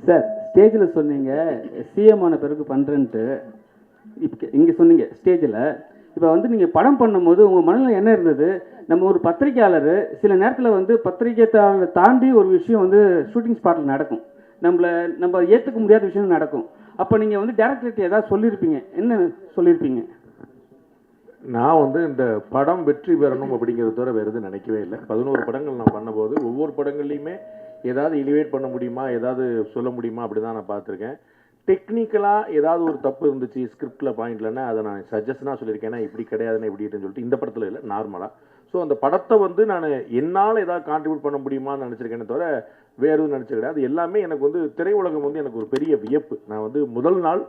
Sir ஸ்டேஜில் சொன்னீங்க CM ஆன பிறகு பண்ணுறேன்ட்டு. இப்போ இங்கே சொன்னீங்க ஸ்டேஜில். இப்போ வந்து நீங்கள் படம் பண்ணும்போது உங்கள் மனதில் என்ன இருந்தது? நம்ம ஒரு பத்திரிக்கையாளர் சில நேரத்தில் வந்து பத்திரிக்கையாளரை தாண்டி ஒரு விஷயம் வந்து ஷூட்டிங் ஸ்பாட்டில் நடக்கும். நம்ம ஏற்றுக்க முடியாத விஷயம் நடக்கும். அப்போ நீங்கள் வந்து டேரக்டர்கிட்ட ஏதாவது சொல்லியிருப்பீங்க, என்ன சொல்லியிருப்பீங்க? நான் வந்து இந்த படம் வெற்றி பெறணும் அப்படிங்கிறத தவிர வேறு எதுவும் நினைக்கவே இல்லை. 11 படங்கள் நான் பண்ணும்போது ஒவ்வொரு படங்கள்லையுமே ஏதாவது எலிவேட் பண்ண முடியுமா, ஏதாவது சொல்ல முடியுமா அப்படி தான் நான் பார்த்துருக்கேன். டெக்னிக்கலாக ஏதாவது ஒரு தப்பு இருந்துச்சு ஸ்கிரிப்டில் பாயிண்ட்லன்னா அதை நான் சஜஷனாக சொல்லியிருக்கேன். ஏன்னா இப்படி கிடையாதுன்னு இப்படின்னு சொல்லிட்டு இந்த படத்தில் இல்லை, நார்மலாக. ஸோ அந்த படத்தை வந்து நான் என்னால் ஏதாவது கான்ட்ரிபியூட் பண்ண முடியுமான்னு நினச்சிருக்கேனே தவிர வேறு எதுவும் நினச்ச கிடையாது. அது எல்லாமே எனக்கு வந்து திரையுலகம் வந்து எனக்கு ஒரு பெரிய வியப்பு. நான் வந்து முதல் நாள்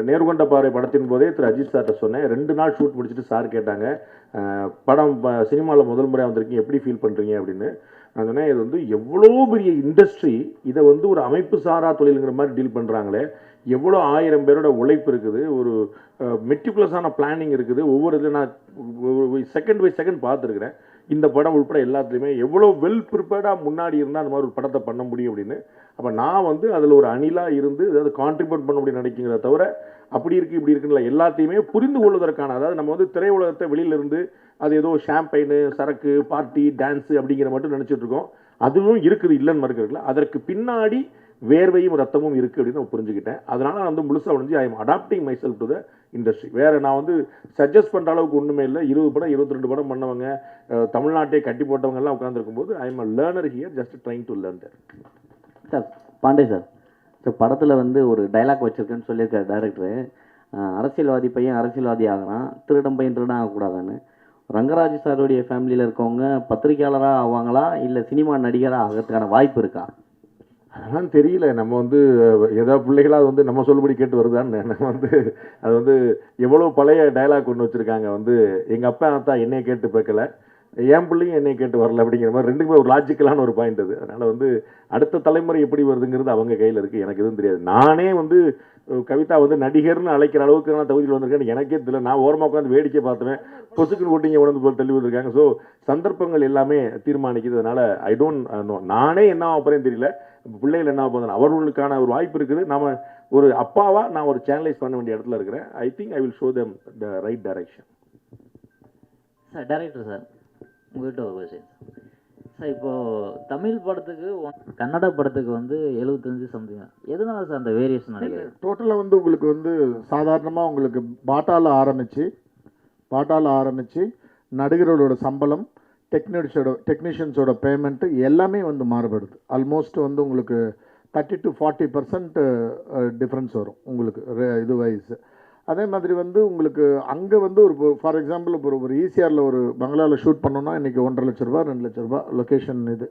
நேர்கொண்ட பார்வை படத்தின் போதே திரு அஜித் சார்கிட்ட சொன்னேன். 2 நாள் ஷூட் முடிச்சுட்டு சார் கேட்டாங்க, படம் சினிமாவில் முதல் முறையாக வந்திருக்கீங்க, எப்படி ஃபீல் பண்ணுறீங்க அப்படின்னு. நான் சொன்னேன், இது வந்து எவ்வளோ பெரிய இண்டஸ்ட்ரி, இதை வந்து ஒரு அமைப்பு சாரா தொழிலுங்கிற மாதிரி டீல் பண்ணுறாங்களே, எவ்வளோ 1000 பேரோட உழைப்பு இருக்குது, ஒரு மெட்டிகுலஸான பிளானிங் இருக்குது. ஒவ்வொரு இதில் நான் செகண்ட் பை செகண்ட் பார்த்துருக்குறேன். இந்த படம் உட்பட எல்லாத்துலேயுமே எவ்வளோ வெல் ப்ரிப்பேர்டாக முன்னாடி இருந்தால் அந்த மாதிரி ஒரு படத்தை பண்ண முடியும் அப்படின்னு. அப்போ நான் வந்து அதில் ஒரு அணிலாக இருந்து ஏதாவது கான்ட்ரிபியூட் பண்ண முடியும் நினைக்கிறத தவிர அப்படி இருக்குது இப்படி இருக்குன்னு இல்லை. எல்லாத்தையுமே புரிந்து கொள்வதற்கான, அதாவது நம்ம வந்து திரையுலகத்தை வெளியிலிருந்து அது ஏதோ ஷாம்பைனு, சரக்கு, பார்ட்டி, டான்ஸு அப்படிங்கிற மட்டும் நினச்சிட்டு இருக்கோம். அதுவும் இருக்குது, இல்லைன்னு மறுக்கிறதுல. அதற்கு பின்னாடி வேர்வையும் ரத்தமும் இருக்குது அப்படின்னு நான் புரிஞ்சுக்கிட்டேன். அதனால் நான் வந்து முழுசாக வந்து I am adapting myself to the industry. வேறு நான் வந்து சஜஸ்ட் பண்ணுற அளவுக்கு ஒன்றுமே இல்லை. 20 படம் 22 படம் பண்ணவங்க, தமிழ்நாட்டை கட்டி போட்டவங்கெல்லாம் உட்காந்துருக்கும் போது I am a learner here, just trying to learn that. Sir Pandey sir, so படத்தில் வந்து ஒரு டைலாக் வச்சுருக்கேன்னு சொல்லியிருக்காரு டைரக்டரு. அரசியல்வாதி பையன் அரசியல்வாதி ஆகிறான், திருடன் பையன் திருடன் ஆகக்கூடாதான்னு. ரங்கராஜ் சாருடைய ஃபேமிலியில் இருக்கவங்க பத்திரிகையாளராக ஆவாங்களா, இல்லை சினிமா நடிகராக ஆகிறதுக்கான வாய்ப்பு இருக்கா? அதெல்லாம் தெரியல. நம்ம வந்து ஏதோ பிள்ளைகளாக வந்து நம்ம சொல்லுபடி கேட்டு வருதான்னு. நம்ம வந்து அது வந்து எவ்வளோ பழைய டைலாக் ஒன்று வச்சுருக்காங்க. வந்து எங்கள் அப்பா தான் என்னையை கேட்டு பேக்கல, என் பிள்ளையும் என்னை கேட்டு வரல அப்படிங்கிற மாதிரி ரெண்டுக்குமே ஒரு லாஜிக்கலான ஒரு பாயிண்ட் அது. அதனால் வந்து அடுத்த தலைமுறை எப்படி வருதுங்கிறது அவங்க கையில் இருக்குது, எனக்கு எதுவும் தெரியாது. நானே வந்து கவிதா வந்து நடிகர்னு அழைக்கிற அளவுக்கு நான் தகுதியில் வந்திருக்கேன்னு எனக்கே தெரியல. நான் ஓரமாக உட்காந்து வேடிக்கை பார்த்துவேன், பொசுக்குன்னு ஓட்டிங்க உணர்ந்து போல் தள்ளி வந்திருக்காங்க. ஸோ சந்தர்ப்பங்கள் எல்லாமே தீர்மானிக்குது. அதனால் ஐ டோன்ட் நோ, நானே என்ன ஆகிறேன்னு தெரியல, பிள்ளைகள் என்ன போதும், அவர்களுக்கான ஒரு வாய்ப்பு இருக்குது. நம்ம ஒரு அப்பாவாக நான் ஒரு சேனலைஸ் பண்ண வேண்டிய இடத்துல இருக்கிறேன். I think I will show them the right direction. Sir director sir, உங்கள்கிட்ட ஒரு கொஸ்டின் சார். இப்போது தமிழ் படத்துக்கு கன்னட படத்துக்கு வந்து 75 சம்திங், எதனால சார் அந்த வேரியேஷன் நினைக்கிறேன்? டோட்டலாக வந்து உங்களுக்கு வந்து சாதாரணமாக உங்களுக்கு பாட்டால் ஆரம்பித்து நடிகர்களோட சம்பளம், டெக்னீஷியன்ஸோட பேமெண்ட்டு எல்லாமே வந்து மாறுபடுது. ஆல்மோஸ்ட் வந்து உங்களுக்கு 30 to 40% டிஃப்ரென்ஸ் வரும் உங்களுக்கு இது வைஸ். அதே மாதிரி வந்து உங்களுக்கு அங்கே வந்து ஒரு ஃபார் எக்ஸாம்பிள் ஒரு ஈசிஆரில் ஒரு பங்களாவில் ஷூட் பண்ணோன்னா இன்றைக்கி 1.5 லட்ச ரூபா 2 லட்ச ரூபா லொக்கேஷன் இது.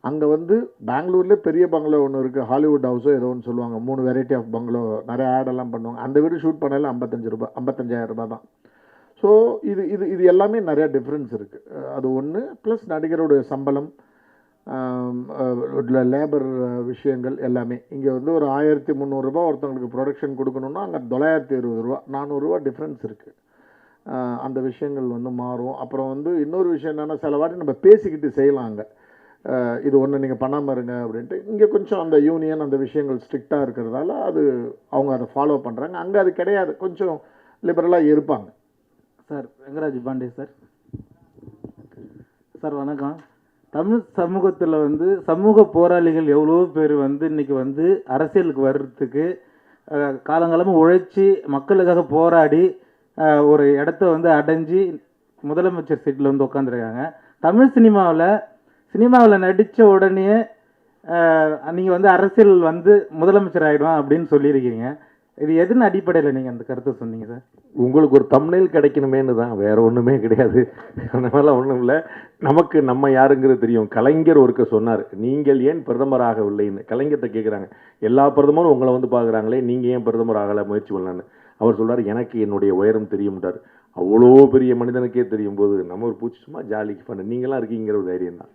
அங்கே வந்து பெங்களூர்லேயே பெரிய பங்களா ஒன்று இருக்குது, ஹாலிவுட் ஹவுஸோ ஏதோ ஒன்று சொல்லுவாங்க, 3 வெரைட்டி ஆஃப் பங்களோ, நிறைய ஆடெல்லாம் பண்ணுவாங்க. அந்த வீடு ஷூட் பண்ணல 55,000 ரூபா தான். ஸோ இது எல்லாமே நிறையா டிஃப்ரென்ஸ் இருக்குது. அது ஒன்று. ப்ளஸ் நடிகருடைய சம்பளம், லேபர் விஷயங்கள் எல்லாமே. இங்கே வந்து ஒரு 1300 ரூபா ஒருத்தவங்களுக்கு ப்ரொடக்ஷன் கொடுக்கணுன்னா அங்கே 920 ரூபா 400 ரூபா டிஃப்ரென்ஸ் இருக்குது. அந்த விஷயங்கள் வந்து மாறும். அப்புறம் வந்து இன்னொரு விஷயம் என்னென்னா, சில வாட்டி நம்ம பேசிக்கிட்டு செய்யலாம். அங்கே இது ஒன்று நீங்கள் பண்ணாமல் இருங்க அப்படின்ட்டு. இங்கே கொஞ்சம் அந்த யூனியன் அந்த விஷயங்கள் ஸ்ட்ரிக்டாக இருக்கிறதால அது அவங்க அதை ஃபாலோ பண்ணுறாங்க. அங்கே அது கிடையாது, கொஞ்சம் லிபரலாக இருப்பாங்க. Sir Rangaraj Pandey sir. Sir வணக்கம். தமிழ் சமூகத்தில் வந்து சமூக போராளிகள் எவ்வளோ பேர் வந்து இன்றைக்கி வந்து அரசியலுக்கு வர்றதுக்கு காலங்காலமாக உழைச்சி மக்களுக்காக போராடி ஒரு இடத்த வந்து அடைஞ்சி முதலமைச்சர் சீட்டில் வந்து உட்காந்துருக்காங்க. தமிழ் சினிமாவில் நடித்த உடனே நீங்கள் வந்து அரசியல் வந்து முதலமைச்சர் ஆகிடுவான் அப்படின்னு சொல்லியிருக்கீங்க. இது எதுன்னு அடிப்படையில் நீங்கள் அந்த கருத்தை சொன்னீங்க சார்? உங்களுக்கு ஒரு தம்ப்நெயில் கிடைக்கணுமேனு தான், வேறு ஒன்றுமே கிடையாது. அந்த மாதிரிலாம் ஒன்றும் இல்லை. நமக்கு நம்ம யாருங்கிறது தெரியும். கலைஞர் ஒருக்க சொன்னார், நீங்கள் ஏன் பிரதமராகவில்லைன்னு. கலைஞர்கிட்ட கேட்குறாங்க, எல்லா பிரதமரும் உங்களை வந்து பார்க்குறாங்களே, நீங்கள் ஏன் பிரதமர் ஆகலை, முயற்சி பண்ணலான்னு. அவர் சொல்கிறார், எனக்கு என்னுடைய உயரம் தெரியும்ட்டார். அவ்வளோ பெரிய மனிதனுக்கே தெரியும் போது நம்ம ஒரு பூச்சி சும்மா ஜாலிக்கு பண்ண நீங்களாம் இருக்கீங்கிற ஒரு தைரியம் தான்.